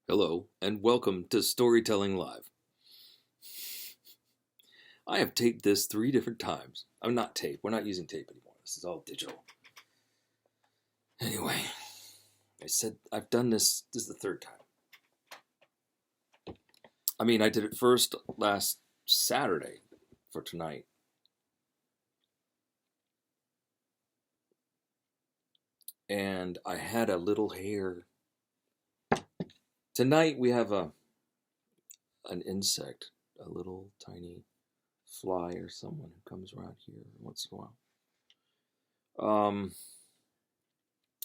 Hello, and welcome to Storytelling Live. I have taped this 3 different times. I'm not tape. We're not using tape anymore. This is all digital. Anyway, I said I've done this. This is the third time. I mean, I did it first last Saturday for tonight. And I had a little hair. Tonight we have an insect, a little tiny fly or someone who comes around here once in a while.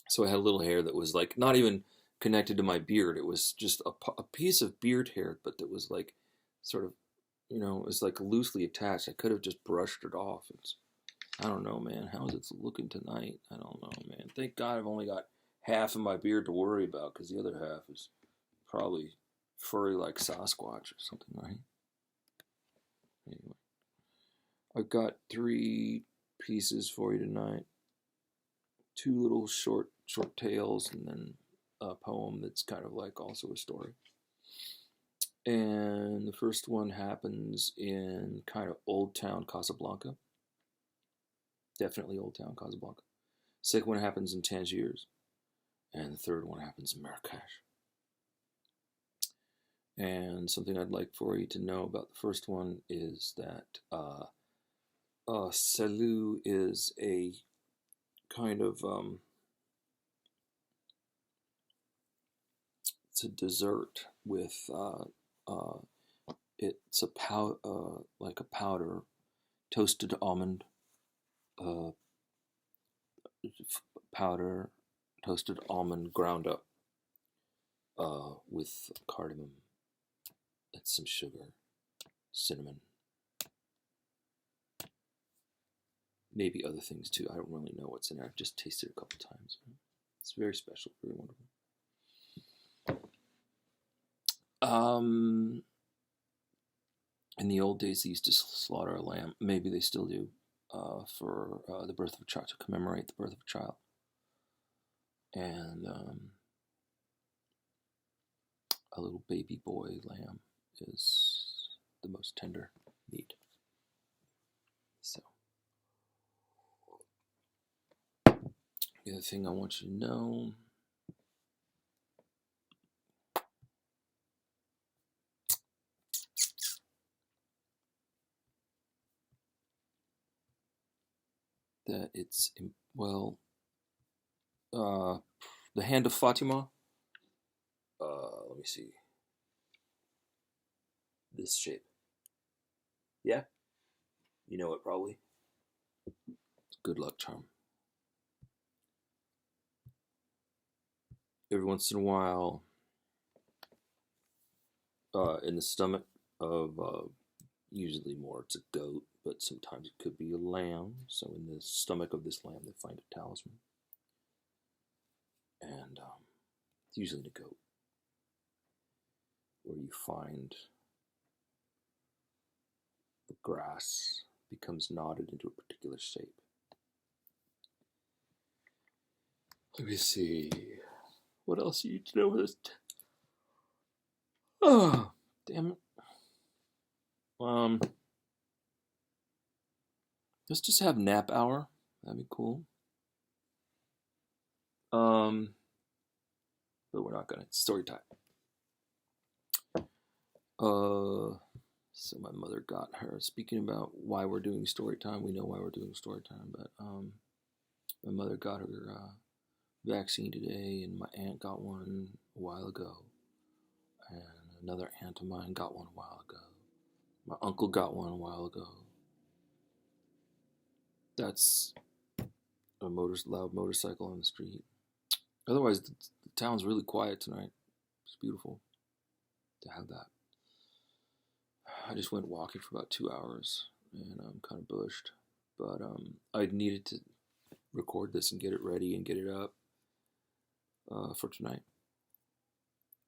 So I had a little hair that was like not even connected to my beard. It was just a piece of beard hair, but that was like sort of, it was like loosely attached. I could have just brushed it off. I don't know, man. How's it looking tonight? I don't know, man. Thank God I've only got half of my beard to worry about because the other half is probably furry like Sasquatch or something, right? Anyway, I've got 3 pieces for you tonight. 2 little short tales, and then a poem that's kind of like also a story. And the first one happens in kind of Old Town Casablanca. Definitely Old Town Casablanca. Second one happens in Tangiers. And the third one happens in Marrakesh. And something I'd like for you to know about the first one is that Salut is a kind of it's a dessert with it's like a powder, toasted almond powder, toasted almond ground up with cardamom and some sugar, cinnamon, maybe other things too. I don't really know what's in it. I've just tasted it a couple times. It's very special, very wonderful. In the old days, they used to slaughter a lamb. Maybe they still do for the birth of a child, to commemorate the birth of a child. And a little baby boy lamb is the most tender meat. So, the other thing I want you to know that it's, well, the hand of Fatima. Let me see. This shape. Yeah? You know it probably. Good luck charm. Every once in a while, in the stomach of, usually more it's a goat, but sometimes it could be a lamb. So in the stomach of this lamb, they find a talisman. And it's usually in a goat, where you find the grass becomes knotted into a particular shape. Let me see. What else do you need to know about this? Oh, damn it. Let's just have nap hour. That'd be cool. But we're not gonna. It's story time. So my mother got her. Speaking about why we're doing story time, we know why we're doing story time, but my mother got her vaccine today, and my aunt got one a while ago, and another aunt of mine got one a while ago. My uncle got one a while ago. That's a loud motorcycle on the street. Otherwise, the town's really quiet tonight. It's beautiful to have that. I just went walking for about 2 hours, and I'm kind of bushed. But I needed to record this and get it ready and get it up for tonight.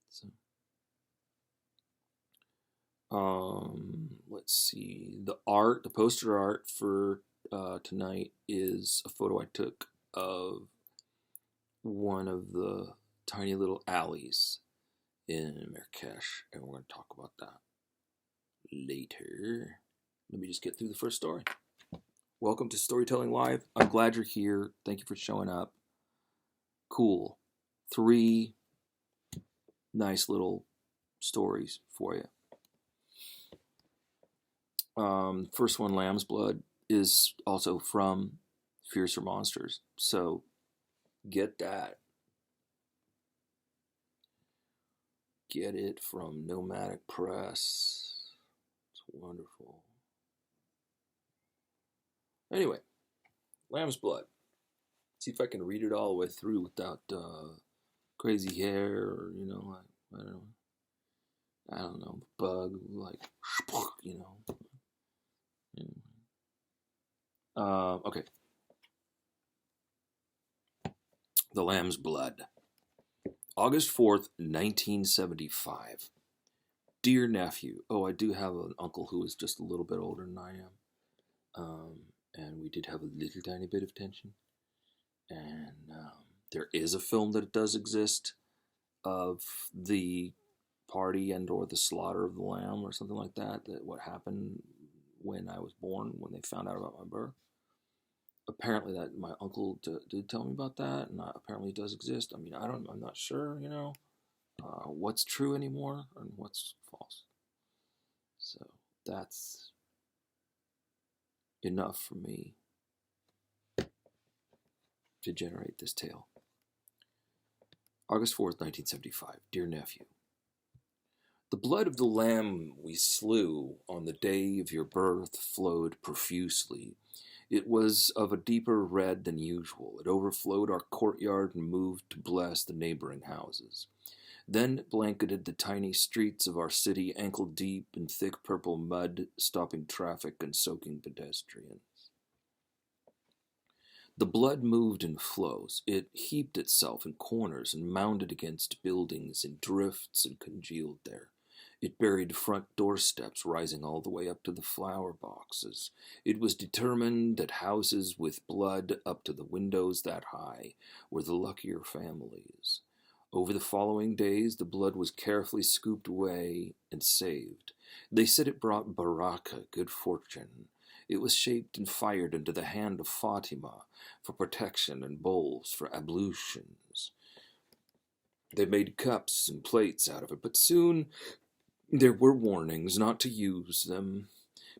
So, let's see. The poster art for tonight is a photo I took of one of the tiny little alleys in Marrakesh, and we're going to talk about that later. Let me just get through the first story. Welcome to Storytelling Live. I'm glad you're here. Thank you for showing up. Cool. 3 nice little stories for you. First one, Lamb's Blood, is also from Fiercer Monsters. So get that. Get it from Nomadic Press. It's wonderful. Anyway, Lamb's Blood. See if I can read it all the way through without crazy hair or, I don't know, bug, like, okay. The Lamb's Blood. August 4th, 1975. Dear nephew. Oh, I do have an uncle who is just a little bit older than I am. And we did have a little tiny bit of tension. And there is a film that does exist of the party and or the slaughter of the lamb or something like that, what happened when I was born, when they found out about my birth. Apparently that my uncle did tell me about that, and apparently it does exist. I mean, I'm not sure, what's true anymore and what's false. So that's enough for me to generate this tale. August 4th, 1975. Dear nephew. The blood of the lamb we slew on the day of your birth flowed profusely. It was of a deeper red than usual. It overflowed our courtyard and moved to bless the neighboring houses. Then it blanketed the tiny streets of our city ankle-deep in thick purple mud, stopping traffic and soaking pedestrians. The blood moved in flows. It heaped itself in corners and mounded against buildings in drifts and congealed there. It buried front doorsteps rising all the way up to the flower boxes. It was determined that houses with blood up to the windows that high were the luckier families. Over the following days, the blood was carefully scooped away and saved. They said it brought baraka, good fortune. It was shaped and fired into the hand of Fatima for protection and bowls for ablutions. They made cups and plates out of it, but soon there were warnings not to use them.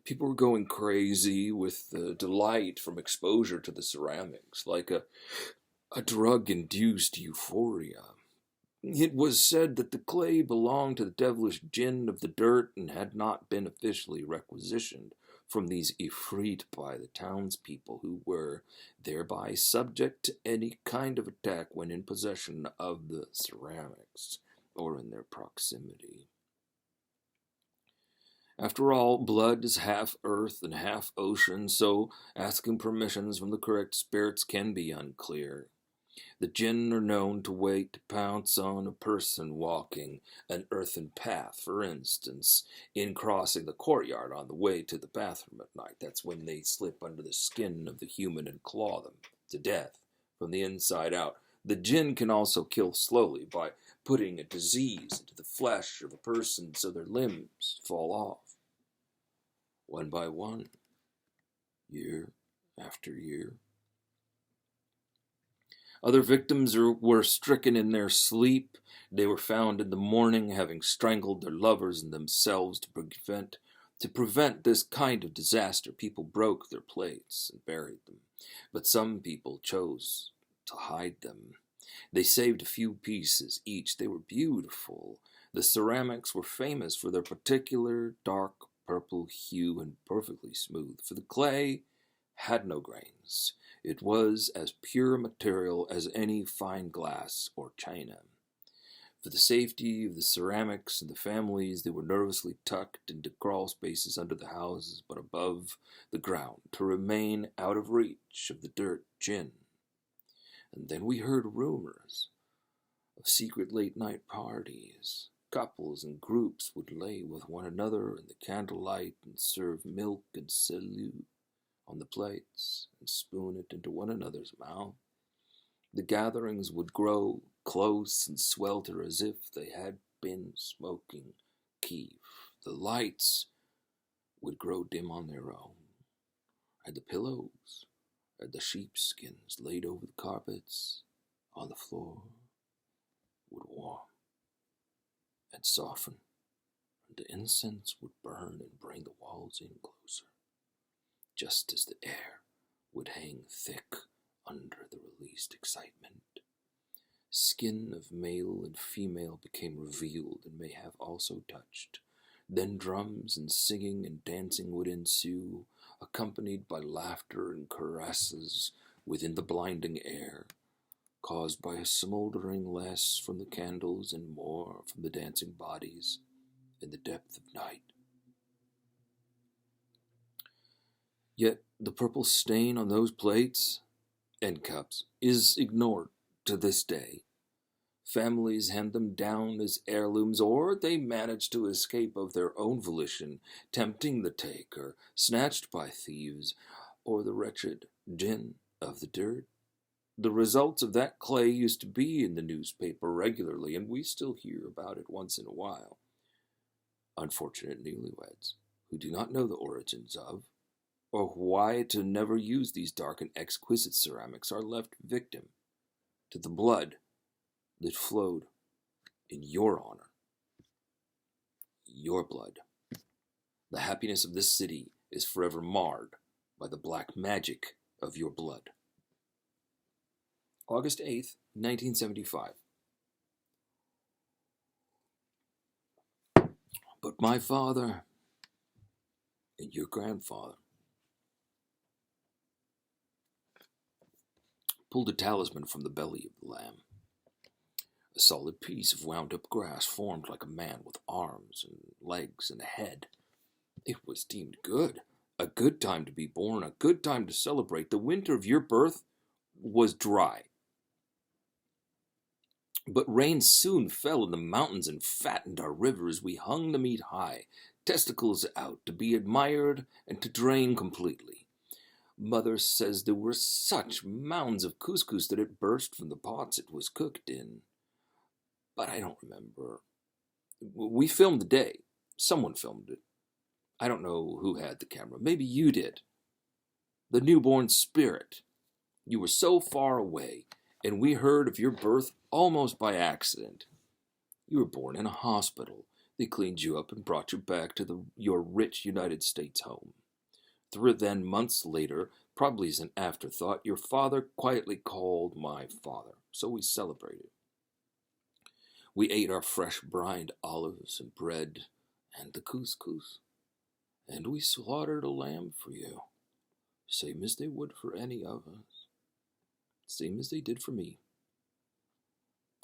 People were going crazy with the delight from exposure to the ceramics, like a drug-induced euphoria. It was said that the clay belonged to the devilish jinn of the dirt and had not been officially requisitioned from these ifrit by the townspeople, who were thereby subject to any kind of attack when in possession of the ceramics or in their proximity. After all, blood is half earth and half ocean, so asking permissions from the correct spirits can be unclear. The jinn are known to wait to pounce on a person walking an earthen path, for instance, in crossing the courtyard on the way to the bathroom at night. That's when they slip under the skin of the human and claw them to death from the inside out. The jinn can also kill slowly by putting a disease into the flesh of a person so their limbs fall off, one by one, year after year. Other victims were stricken in their sleep. They were found in the morning having strangled their lovers and themselves to prevent this kind of disaster. People broke their plates and buried them, but some people chose to hide them. They saved a few pieces each. They were beautiful. The ceramics were famous for their particular dark purple hue and perfectly smooth, for the clay had no grains. It was as pure material as any fine glass or china. For the safety of the ceramics and the families, they were nervously tucked into crawl spaces under the houses, but above the ground, to remain out of reach of the dirt jinn. And then we heard rumors of secret late-night parties. Couples and groups would lay with one another in the candlelight and serve milk and salute on the plates and spoon it into one another's mouth. The gatherings would grow close and swelter as if they had been smoking keef. The lights would grow dim on their own, and the pillows and the sheepskins laid over the carpets on the floor would warm and soften, and the incense would burn and bring the walls in closer, just as the air would hang thick under the released excitement. Skin of male and female became revealed and may have also touched. Then drums and singing and dancing would ensue, accompanied by laughter and caresses within the blinding air, caused by a smoldering less from the candles and more from the dancing bodies in the depth of night. Yet the purple stain on those plates and cups is ignored to this day. Families hand them down as heirlooms, or they manage to escape of their own volition, tempting the taker, snatched by thieves, or the wretched djinn of the dirt. The results of that clay used to be in the newspaper regularly, and we still hear about it once in a while. Unfortunate newlyweds, who do not know the origins of, or why to never use these dark and exquisite ceramics, are left victim to the blood that flowed in your honor. Your blood. The happiness of this city is forever marred by the black magic of your blood. August 8th, 1975. But my father and your grandfather pulled a talisman from the belly of the lamb. A solid piece of wound-up grass formed like a man with arms and legs and a head. It was deemed good, a good time to be born, a good time to celebrate. The winter of your birth was dry, but rain soon fell in the mountains and fattened our rivers. We hung the meat high, testicles out, to be admired and to drain completely. Mother says there were such mounds of couscous that it burst from the pots it was cooked in. But I don't remember. We filmed the day. Someone filmed it. I don't know who had the camera. Maybe you did. The newborn spirit. You were so far away, and we heard of your birth almost by accident. You were born in a hospital. They cleaned you up and brought you back to your rich United States home. Then, months later, probably as an afterthought, your father quietly called my father. So we celebrated. We ate our fresh brined olives and bread and the couscous, and we slaughtered a lamb for you, same as they would for any of us, same as they did for me,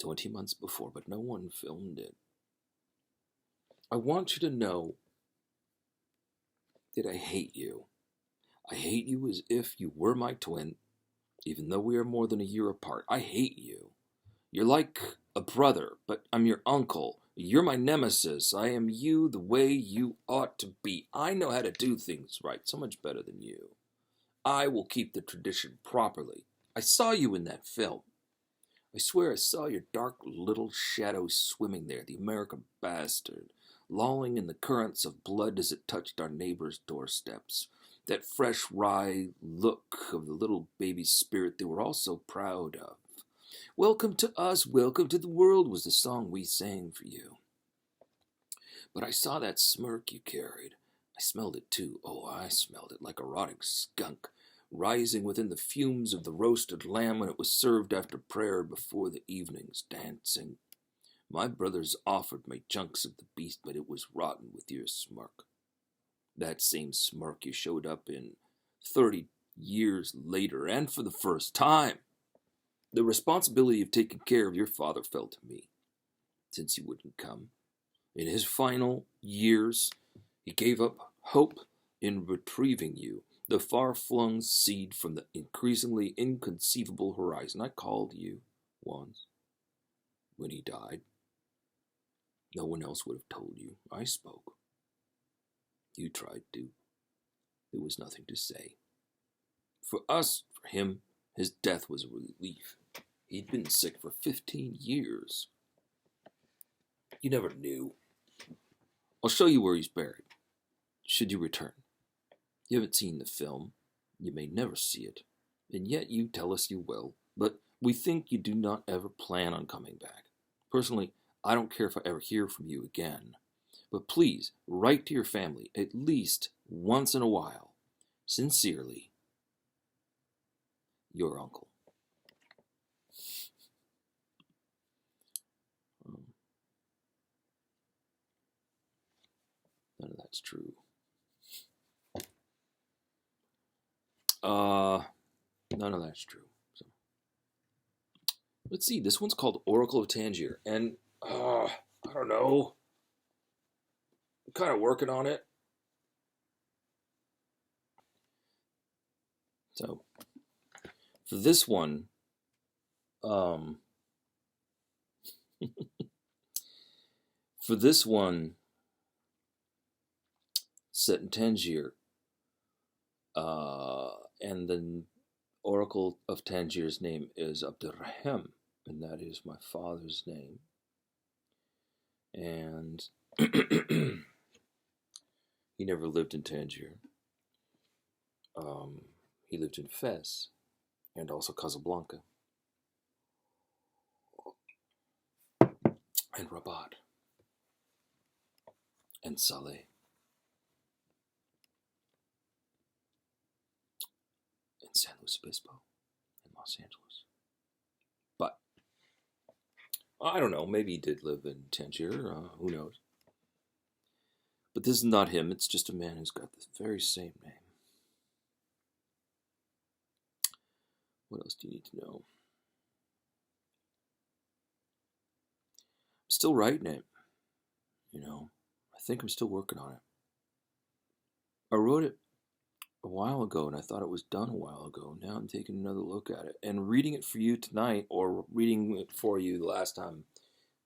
20 months before, but no one filmed it. I want you to know that I hate you. I hate you as if you were my twin, even though we are more than a year apart. I hate you. You're like a brother, but I'm your uncle. You're my nemesis. I am you the way you ought to be. I know how to do things right, so much better than you. I will keep the tradition properly. I saw you in that film. I swear I saw your dark little shadow swimming there, the American bastard, lolling in the currents of blood as it touched our neighbors' doorsteps. That fresh, wry look of the little baby spirit they were all so proud of. Welcome to us, welcome to the world was the song we sang for you. But I saw that smirk you carried. I smelled it too. Oh, I smelled it like a rotting skunk, rising within the fumes of the roasted lamb when it was served after prayer before the evening's dancing. My brothers offered me chunks of the beast, but it was rotten with your smirk. That same smirk you showed up in 30 years later, and for the first time. The responsibility of taking care of your father fell to me, since he wouldn't come. In his final years, he gave up hope in retrieving you, the far-flung seed from the increasingly inconceivable horizon. I called you once when he died. No one else would have told you. I spoke. You tried to. There was nothing to say. For us, for him, his death was a relief. He'd been sick for 15 years. You never knew. I'll show you where he's buried, should you return. You haven't seen the film. You may never see it. And yet you tell us you will. But we think you do not ever plan on coming back. Personally, I don't care if I ever hear from you again. But please, write to your family at least once in a while. Sincerely, your uncle. None of that's true. None of that's true. So, let's see. This one's called Oracle of Tangier. And, I don't know. I'm kind of working on it. So, for this one, for this one, set in Tangier, and the Oracle of Tangier's name is Abdurrahim, and that is my father's name. And he never lived in Tangier. He lived in Fez and also Casablanca and Rabat and Saleh and San Luis Obispo and Los Angeles. But I don't know, maybe he did live in Tangier, who knows. But this is not him, it's just a man who's got the very same name. What else do you need to know? I'm still writing it, you know. I think I'm still working on it. I wrote it a while ago, and I thought it was done a while ago. Now I'm taking another look at it and reading it for you tonight, or reading it for you the last time,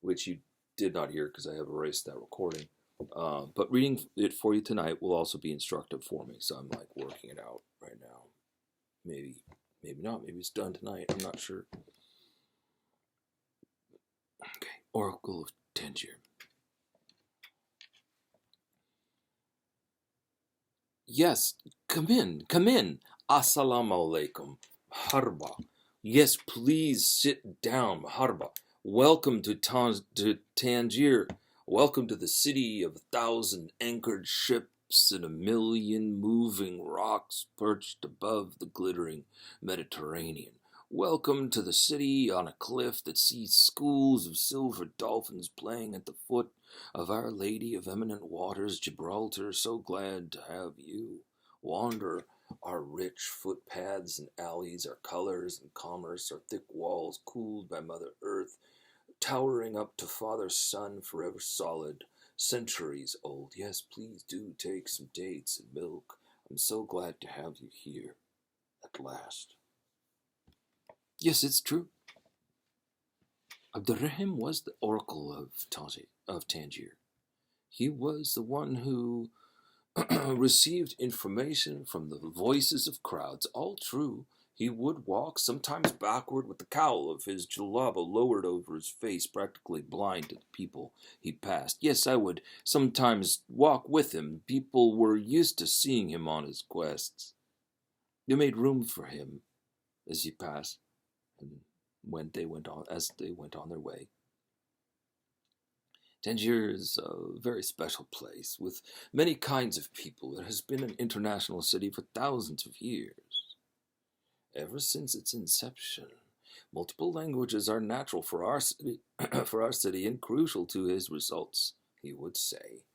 which you did not hear because I have erased that recording. But reading it for you tonight will also be instructive for me, so I'm like working it out right now. Maybe not. Maybe it's done tonight. I'm not sure. Okay, Oracle of Tangier. Yes, come in. Assalamu alaikum. Harba. Yes, please sit down. Harba. Welcome to Tangier. Welcome to the city of 1,000 anchored ships and 1,000,000 moving rocks perched above the glittering Mediterranean. Welcome to the city on a cliff that sees schools of silver dolphins playing at the foot of Our Lady of Eminent Waters, Gibraltar. So glad to have you wander our rich footpaths and alleys, our colors and commerce, our thick walls cooled by Mother Earth, towering up to Father Sun, forever solid, centuries old. Yes, please do take some dates and milk. I'm so glad to have you here at last. Yes, it's true. Abdurrahim was the oracle of Tangier. He was the one who received information from the voices of crowds. All true. He would walk, sometimes backward, with the cowl of his jalaba lowered over his face, practically blind to the people he passed. Yes, I would sometimes walk with him. People were used to seeing him on his quests. They made room for him as he passed, and as they went on their way. Tangier is a very special place with many kinds of people. It has been an international city for thousands of years. Ever since its inception, multiple languages are natural for our city, and crucial to his results, he would say.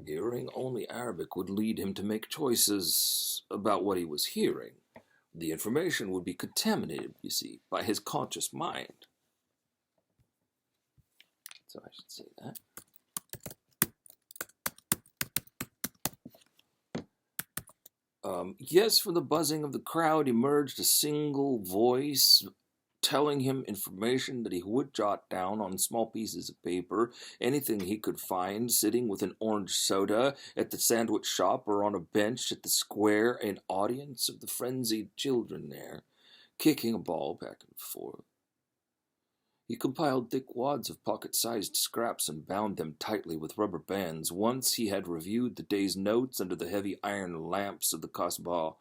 Hearing only Arabic would lead him to make choices about what he was hearing. The information would be contaminated, you see, by his conscious mind. So I should say that. Yes, from the buzzing of the crowd emerged a single voice telling him information that he would jot down on small pieces of paper, anything he could find, sitting with an orange soda at the sandwich shop or on a bench at the square, an audience of the frenzied children there, kicking a ball back and forth. He compiled thick wads of pocket-sized scraps and bound them tightly with rubber bands. Once he had reviewed the day's notes under the heavy iron lamps of the Kasbah,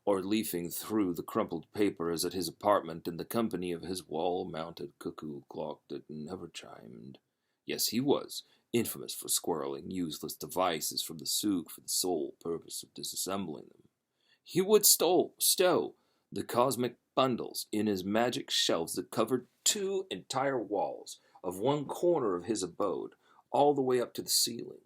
or leafing through the crumpled papers at his apartment in the company of his wall-mounted cuckoo clock that never chimed. Yes, he was infamous for squirreling useless devices from the souk for the sole purpose of disassembling them. He would stow the cosmic bundles in his magic shelves that covered 2 entire walls of one corner of his abode, all the way up to the ceiling.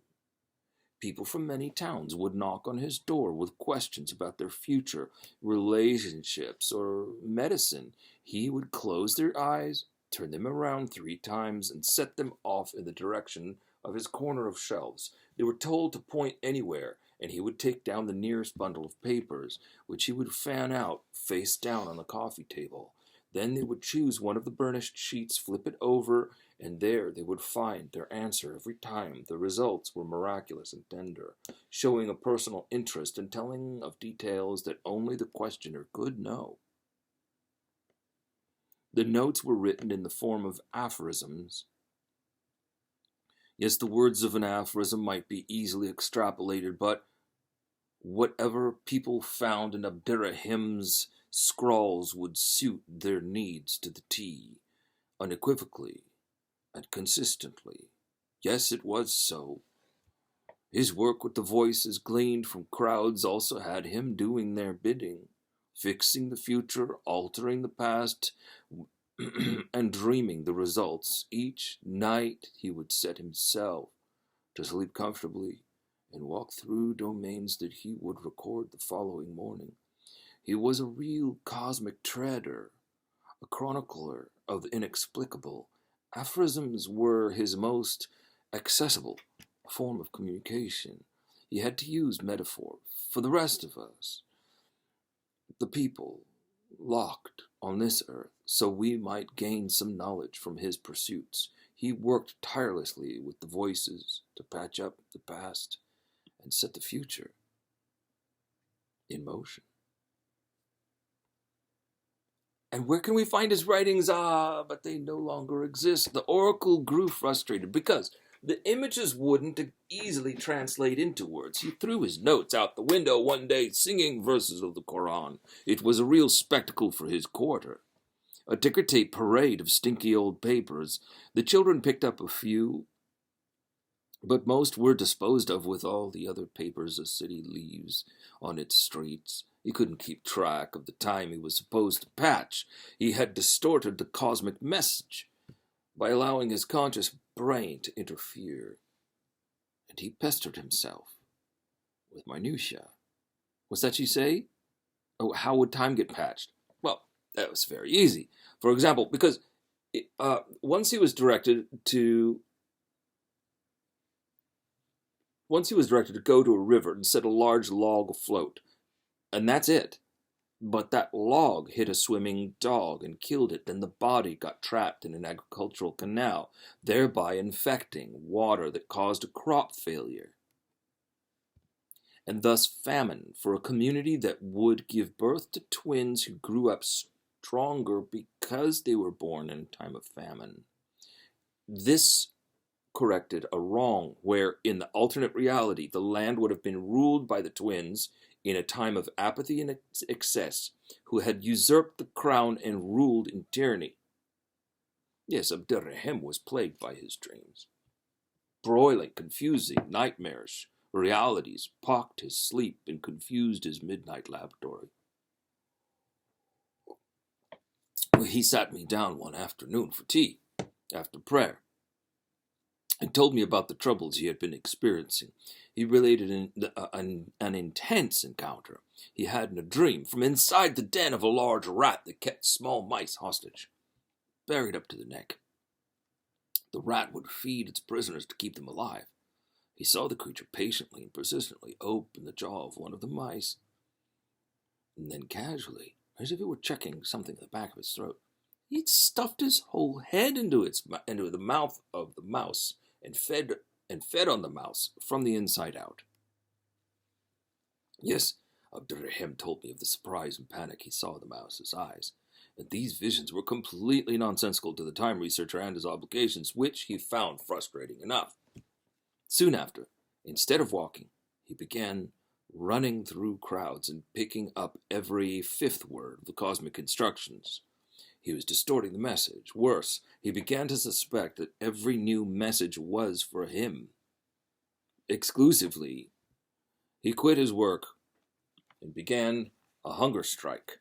People from many towns would knock on his door with questions about their future, relationships, or medicine. He would close their eyes, turn them around 3 times, and set them off in the direction of his corner of shelves. They were told to point anywhere, and he would take down the nearest bundle of papers, which he would fan out face down on the coffee table. Then they would choose one of the burnished sheets, flip it over, and there they would find their answer every time. The results were miraculous and tender, showing a personal interest and telling of details that only the questioner could know. The notes were written in the form of aphorisms. Yes, the words of an aphorism might be easily extrapolated, but whatever people found in Abderrahim's scrawls would suit their needs to the T, unequivocally and consistently. Yes, it was so. His work with the voices gleaned from crowds also had him doing their bidding, fixing the future, altering the past, and dreaming the results. Each night he would set himself to sleep comfortably and walk through domains that he would record the following morning. He was a real cosmic treader, a chronicler of the inexplicable. Aphorisms were his most accessible form of communication. He had to use metaphor for the rest of us, the people locked on this earth, so we might gain some knowledge from his pursuits. He worked tirelessly with the voices to patch up the past and set the future in motion. And where can we find his writings? But they no longer exist. The oracle grew frustrated because the images wouldn't easily translate into words. He threw his notes out the window one day, singing verses of the Koran. It was a real spectacle for his quarter. A ticker-tape parade of stinky old papers. The children picked up a few, but most were disposed of with all the other papers a city leaves on its streets. He couldn't keep track of the time he was supposed to patch. He had distorted the cosmic message by allowing his conscious brain to interfere, and he pestered himself with minutiae. What's that you say? Oh, how would time get patched? Well, that was very easy. For example, because once he was directed to go to a river and set a large log afloat, and that's it. But that log hit a swimming dog and killed it. Then the body got trapped in an agricultural canal, thereby infecting water that caused a crop failure, and thus famine for a community that would give birth to twins who grew up stronger because they were born in a time of famine. This corrected a wrong where, in the alternate reality, the land would have been ruled by the twins in a time of apathy and excess, who had usurped the crown and ruled in tyranny. Yes, Abderrahim was plagued by his dreams. Broiling, confusing, nightmarish realities pocked his sleep and confused his midnight laboratory. He sat me down one afternoon for tea, after prayer, and told me about the troubles he had been experiencing. He related an intense encounter he had in a dream from inside the den of a large rat that kept small mice hostage, buried up to the neck. The rat would feed its prisoners to keep them alive. He saw the creature patiently and persistently open the jaw of one of the mice, and then casually, as if it were checking something at the back of its throat, he stuffed his whole head into the mouth of the mouse and fed on the mouse from the inside out. Yes, Abderrahim told me of the surprise and panic he saw in the mouse's eyes, and these visions were completely nonsensical to the time researcher and his obligations, which he found frustrating enough. Soon after, instead of walking, he began running through crowds and picking up every fifth word of the cosmic instructions. He was distorting the message. Worse, he began to suspect that every new message was for him exclusively. He quit his work and began a hunger strike.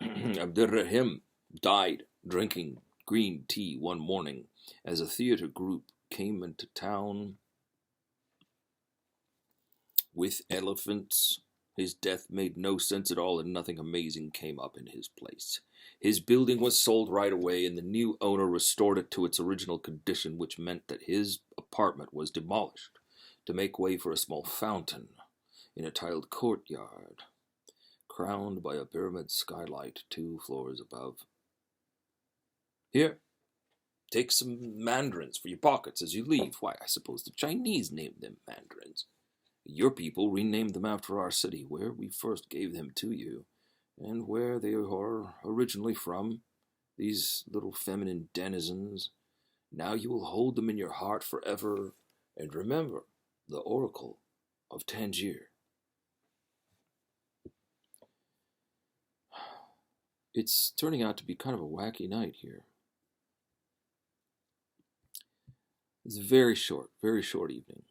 Abdurrahim died drinking green tea one morning as a theater group came into town with elephants. His death made no sense at all, and nothing amazing came up in his place. His building was sold right away, and the new owner restored it to its original condition, which meant that his apartment was demolished to make way for a small fountain in a tiled courtyard, crowned by a pyramid skylight 2 floors above. Here, take some mandarins for your pockets as you leave. Why, I suppose the Chinese named them mandarins. Your people renamed them after our city, where we first gave them to you, and where they are originally from, these little feminine denizens. Now you will hold them in your heart forever, and remember the oracle of Tangier. It's turning out to be kind of a wacky night here. It's a very short evening.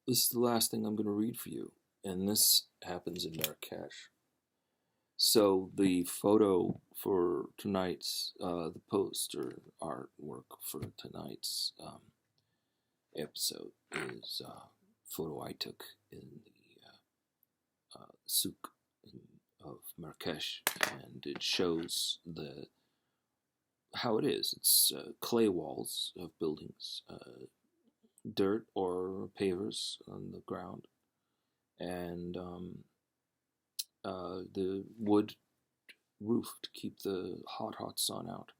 This is the last thing I'm going to read for you, and this happens in Marrakesh. So the photo for tonight's, the poster artwork for tonight's episode is a photo I took in the souk of Marrakesh, and it shows how it is. It's clay walls of buildings, dirt or pavers on the ground, and the wood roof to keep the hot sun out.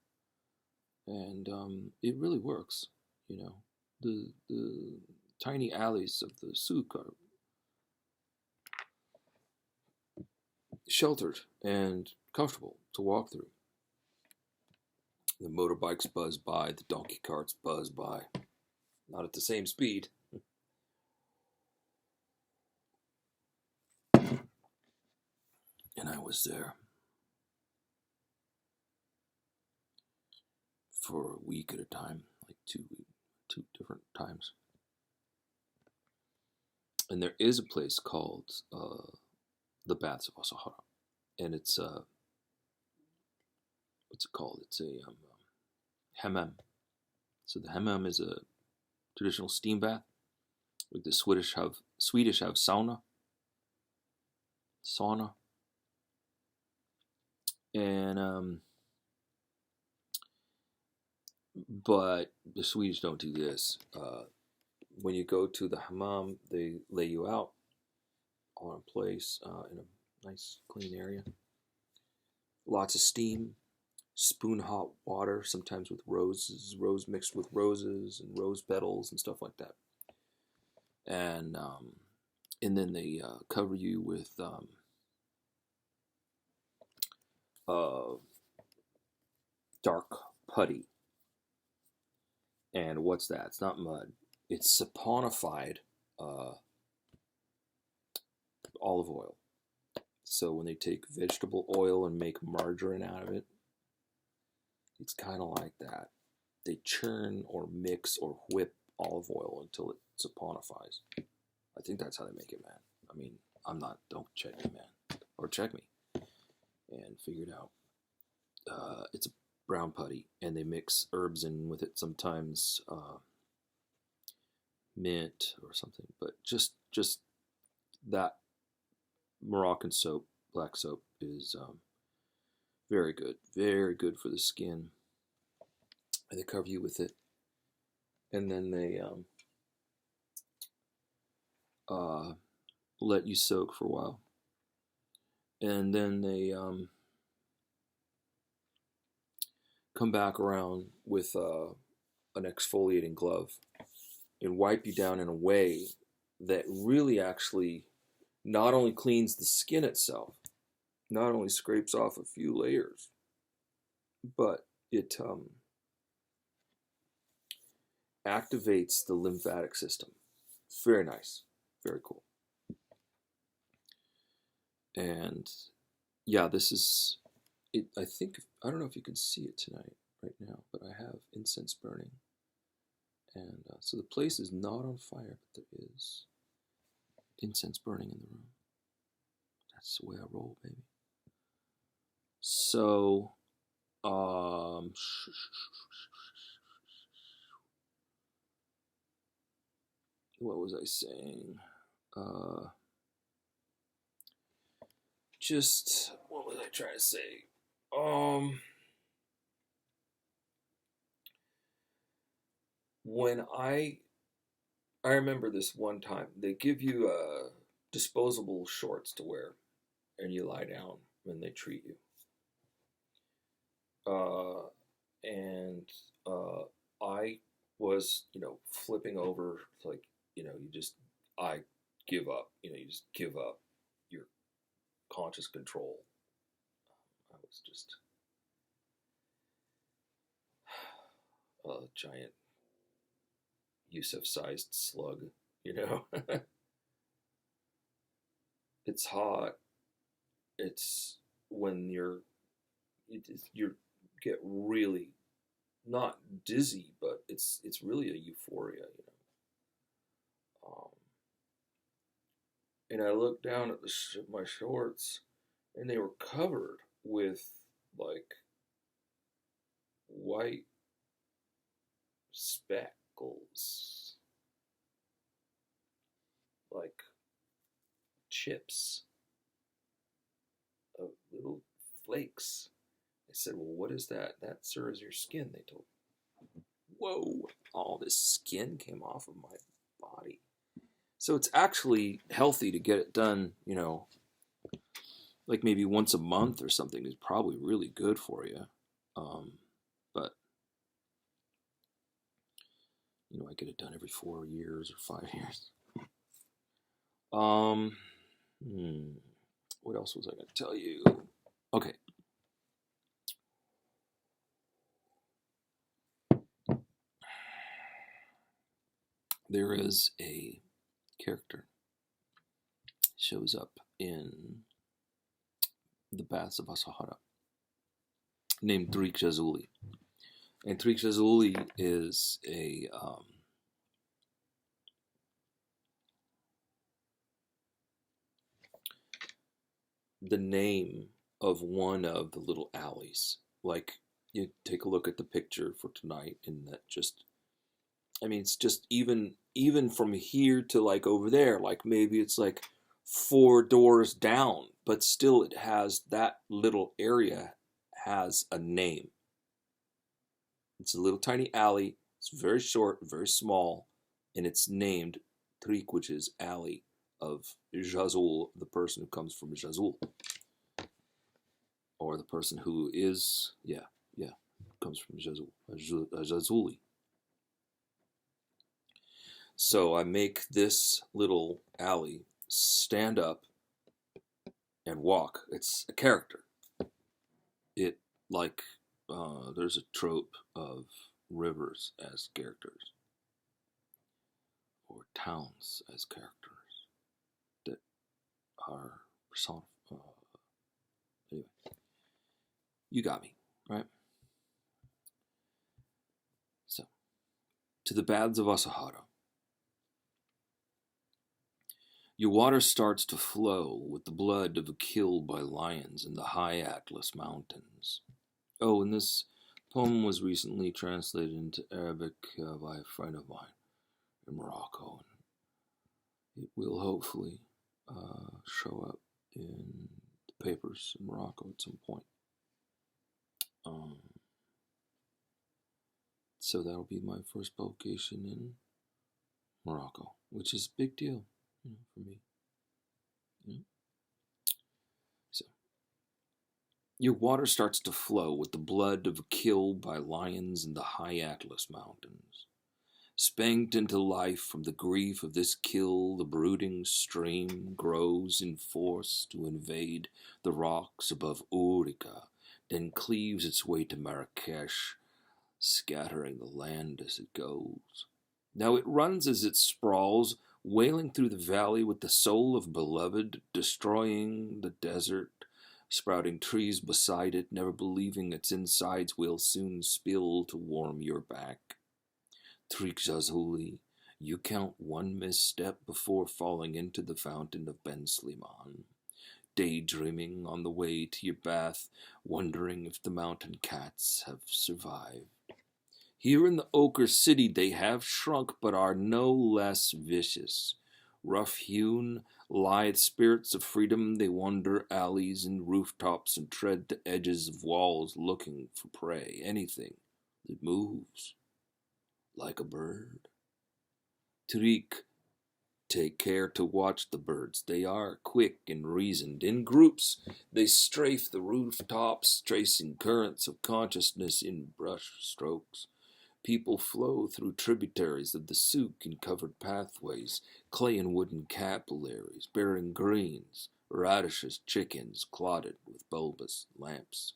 And it really works, you know. The tiny alleys of the souk are sheltered and comfortable to walk through. The motorbikes buzz by, the donkey carts buzz by. Not at the same speed. And I was there for a week at a time, like two different times. And there is a place called the Baths of Azahara, and it's what's it called? It's a hammam. So the hammam is a traditional steam bath. Like the Swedish have sauna, and but the Swedish don't do this. When you go to the hammam, they lay you out on a place in a nice clean area. Lots of steam, spoon hot water, sometimes with rose mixed with roses and rose petals and stuff like that. And then they cover you with dark putty. And what's that? It's not mud. It's saponified olive oil. So when they take vegetable oil and make margarine out of it, it's kind of like that. They churn or mix or whip olive oil until it saponifies. I think that's how they make it, man. I mean, don't check me, man. Or check me and figure it out. It's a brown putty, and they mix herbs in with it, sometimes mint or something. But just that Moroccan soap, black soap, is very good for the skin. And they cover you with it, and then they let you soak for a while, and then they come back around with an exfoliating glove and wipe you down in a way that really actually not only cleans the skin itself, not only scrapes off a few layers, but it activates the lymphatic system. It's very nice, very cool. And yeah, this is it. I think, I don't know if you can see it tonight, right now, but I have incense burning, and so the place is not on fire, but there is incense burning in the room. That's the way I roll, baby. So, what was I saying? Just what was I trying to say? When I remember this one time, they give you disposable shorts to wear, and you lie down when they treat you. And I was, flipping over, like, I give up. You just give up your conscious control. I was just a giant Yusuf-sized slug, It's hot. It's when you get really not dizzy, but it's really a euphoria, and I looked down at my shorts, and they were covered with like white speckles, like chips of little flakes. I said, "Well, what is that?" "That, sir, is your skin," they told me. Whoa, all this skin came off of my body. So it's actually healthy to get it done, like maybe once a month or something is probably really good for you. But, I get it done every 4 years or 5 years. What else was I going to tell you? Okay. There is a character shows up in the Baths of Asahara named Tariq Jazuli. And Tariq Jazuli is the name of one of the little alleys. Like, you take a look at the picture for tonight, and that just, it's just even from here to like over there, like maybe it's like 4 doors down, but still it has that little area has a name. It's a little tiny alley. It's very short, very small, and it's named Tariq, which is alley of Jazul, the person who comes from Jazul, or the person who is, comes from Jazul, Jazuli. So I make this little alley stand up and walk. It's a character. It, like, there's a trope of rivers as characters, or towns as characters that are personified. Anyway, you got me, right? So, to the Baths of Asahara. Your water starts to flow with the blood of the killed by lions in the high Atlas Mountains. Oh, and this poem was recently translated into Arabic by a friend of mine in Morocco. And it will hopefully show up in the papers in Morocco at some point. So that'll be my first publication in Morocco, which is a big deal, for me. So, your water starts to flow with the blood of killed by lions in the high Atlas Mountains. Spanked into life from the grief of this kill, the brooding stream grows in force to invade the rocks above Urica, then cleaves its way to Marrakesh, scattering the land as it goes. Now it runs as it sprawls, wailing through the valley with the soul of beloved, destroying the desert, sprouting trees beside it, never believing its insides will soon spill to warm your back. Tariq Jazuli, you count one misstep before falling into the fountain of Ben Sliman, daydreaming on the way to your bath, wondering if the mountain cats have survived. Here in the ochre city they have shrunk, but are no less vicious. Rough-hewn, lithe spirits of freedom, they wander alleys and rooftops and tread the edges of walls looking for prey, anything that moves. Like a bird. Tariq, take care to watch the birds. They are quick and reasoned. In groups, they strafe the rooftops, tracing currents of consciousness in brush strokes. People flow through tributaries of the souk in covered pathways, clay and wooden capillaries, bearing greens, radishes, chickens, clotted with bulbous lamps.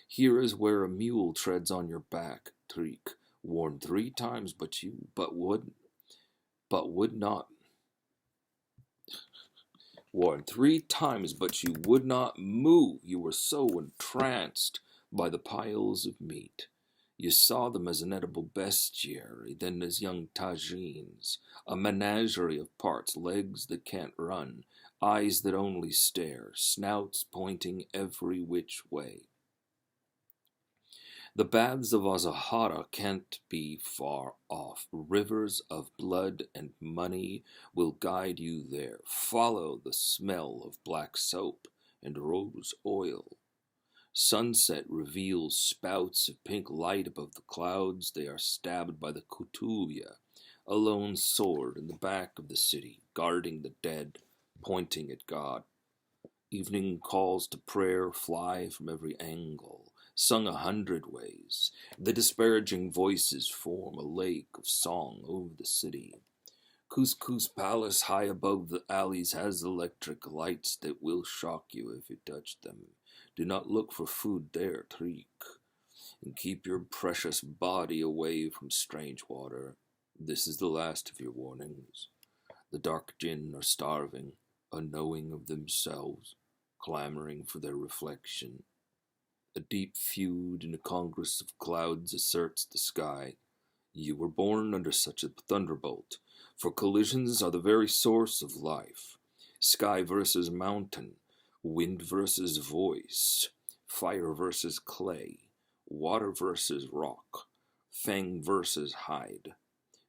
Here is where a mule treads on your back, Tariq, worn 3 times, but would not. Worn 3 times, but you would not move. You were so entranced by the piles of meat. You saw them as an edible bestiary, then as young tagines, a menagerie of parts, legs that can't run, eyes that only stare, snouts pointing every which way. The Baths of Azahara can't be far off. Rivers of blood and money will guide you there. Follow the smell of black soap and rose oil. Sunset reveals spouts of pink light above the clouds. They are stabbed by the Kutubia, a lone sword in the back of the city, guarding the dead, pointing at God. Evening calls to prayer fly from every angle, sung 100 ways. The disparaging voices form a lake of song over the city. Couscous Palace, high above the alleys, has electric lights that will shock you if you touch them. Do not look for food there, Tariq, and keep your precious body away from strange water. This is the last of your warnings. The dark jinn are starving, unknowing of themselves, clamoring for their reflection. A deep feud in a congress of clouds asserts the sky. You were born under such a thunderbolt, for collisions are the very source of life. Sky versus mountain, wind versus voice, fire versus clay, water versus rock, fang versus hide.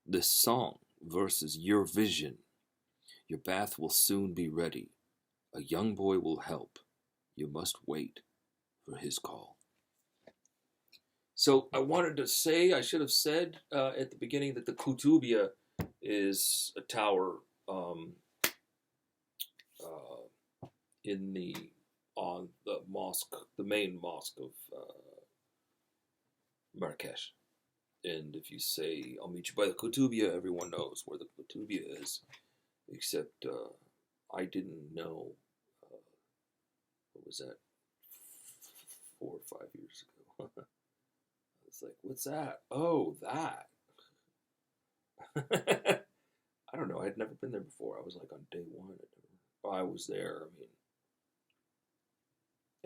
This song versus your vision. Your bath will soon be ready. A young boy will help. You must wait for his call. So I wanted to say, I should have said at the beginning that the Kutubia is a tower on the mosque, the main mosque of Marrakesh. And if you say, I'll meet you by the Kutubia, everyone knows where the Kutubia is. Except I didn't know, what was that, 4 or 5 years ago. It's like, what's that? Oh, that. I don't know. I'd never been there before. I was like on day 1. I was there, I mean,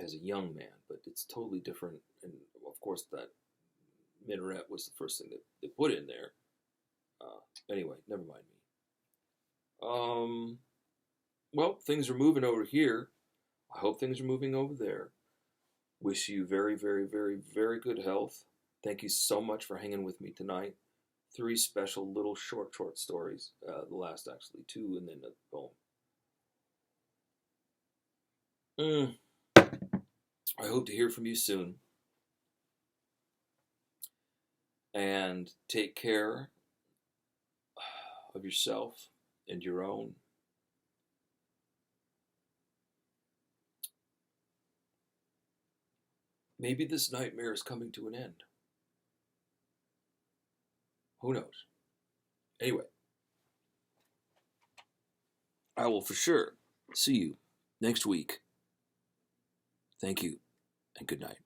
as a young man, but it's totally different. And of course, that minaret was the first thing that they put in there. Anyway, never mind me. Well, things are moving over here. I hope things are moving over there. Wish you very, very, very, very good health. Thank you so much for hanging with me tonight. 3 special little short stories. The last actually 2, and then a poem. I hope to hear from you soon. And take care of yourself and your own. Maybe this nightmare is coming to an end. Who knows? Anyway, I will for sure see you next week. Thank you, and good night.